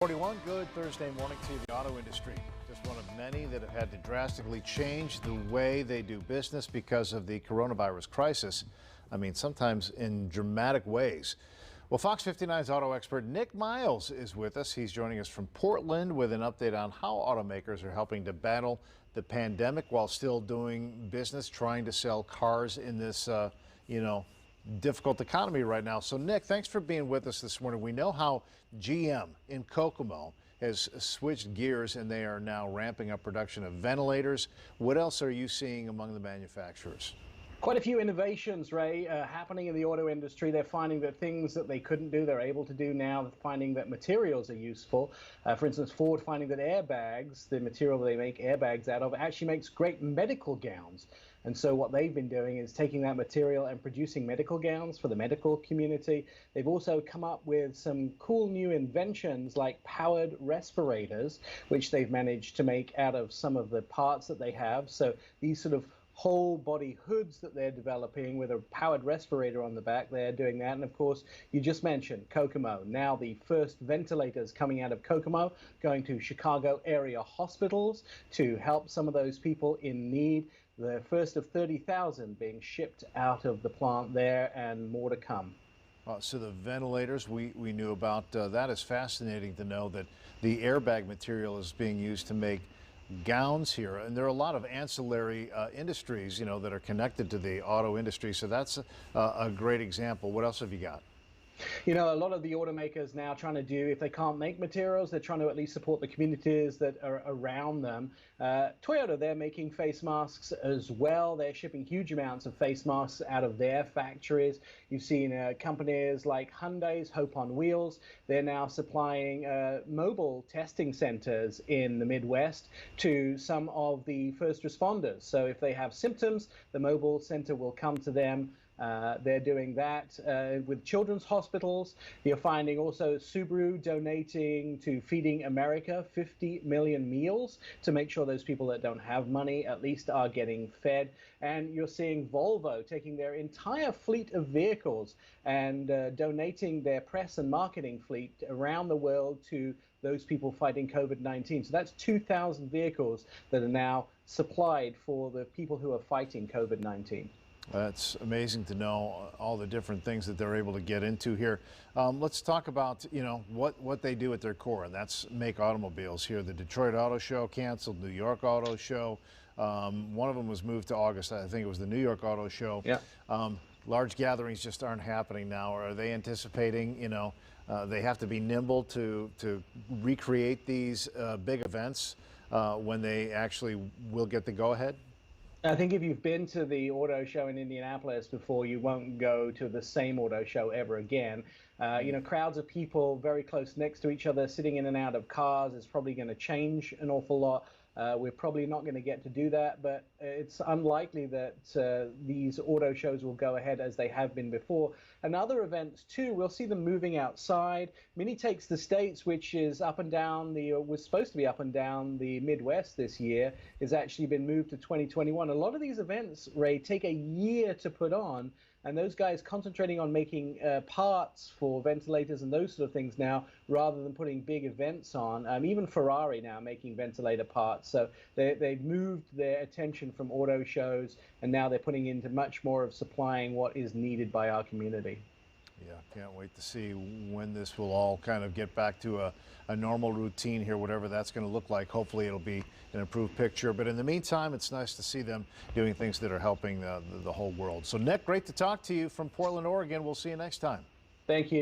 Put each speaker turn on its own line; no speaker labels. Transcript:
41, good Thursday morning to you. The auto industry, just one of many that have had to drastically change the way they do business because of the coronavirus crisis. I mean, sometimes in dramatic ways. Well, Fox 59's auto expert Nick Miles is with us. He's joining us from Portland with an update on how automakers are helping to battle the pandemic while still doing business, trying to sell cars in this, difficult economy right now. So, Nick, thanks for being with us this morning. We know how GM in Kokomo has switched gears and they are now ramping up production of ventilators. What else are you seeing among the manufacturers?
Quite a few innovations, Ray, happening in the auto industry. They're finding that things that they couldn't do, they're able to do now. They're finding that materials are useful. For instance, Ford finding that airbags, the material they make airbags out of, actually makes great medical gowns. And so what they've been doing is taking that material and producing medical gowns for the medical community. They've also come up with some cool new inventions like powered respirators, which they've managed to make out of some of the parts that they have. So these sort of whole body hoods that they're developing with a powered respirator on the back, they're doing that. And of course, you just mentioned Kokomo. Now the first ventilators coming out of Kokomo, going to Chicago area hospitals to help some of those people in need. The first of 30,000 being shipped out of the plant there, and more to come.
So the ventilators we knew about, that is fascinating to know that the airbag material is being used to make gowns here, and there are a lot of ancillary industries, that are connected to the auto industry. So that's a great example. What else have you got?
A lot of the automakers now trying to do, if they can't make materials, they're trying to at least support the communities that are around them. Toyota, they're making face masks as well. They're shipping huge amounts of face masks out of their factories. You've seen companies like Hyundai's Hope on Wheels. They're now supplying mobile testing centers in the Midwest to some of the first responders. So if they have symptoms, the mobile center will come to them. They're doing that with children's hospitals. You're finding also Subaru donating to Feeding America 50 million meals to make sure those people that don't have money at least are getting fed. And you're seeing Volvo taking their entire fleet of vehicles and donating their press and marketing fleet around the world to those people fighting COVID-19. So that's 2,000 vehicles that are now supplied for the people who are fighting COVID-19.
That's amazing to know all the different things that they're able to get into here. Let's talk about, what they do at their core, and that's make automobiles here. The Detroit Auto Show canceled, New York Auto Show. One of them was moved to August. I think it was the New York Auto Show.
Yeah.
Large gatherings just aren't happening now. Are they anticipating, they have to be nimble to recreate these big events when they actually will get the go-ahead?
I think if you've been to the auto show in Indianapolis before, you won't go to the same auto show ever again. Crowds of people very close next to each other, sitting in and out of cars is probably going to change an awful lot. We're probably not going to get to do that, but it's unlikely that these auto shows will go ahead as they have been before. And other events too, we'll see them moving outside. Mini Takes the States, which is up and down was supposed to be up and down the Midwest this year, has actually been moved to 2021. A lot of these events, Ray, take a year to put on. And those guys concentrating on making parts for ventilators and those sort of things now, rather than putting big events on. Even Ferrari now making ventilator parts. So they've moved their attention from auto shows, and now they're putting into much more of supplying what is needed by our community.
Yeah, can't wait to see when this will all kind of get back to a normal routine here, whatever that's going to look like. Hopefully it'll be an improved picture. But in the meantime, it's nice to see them doing things that are helping the whole world. So, Nick, great to talk to you from Portland, Oregon. We'll see you next time.
Thank you.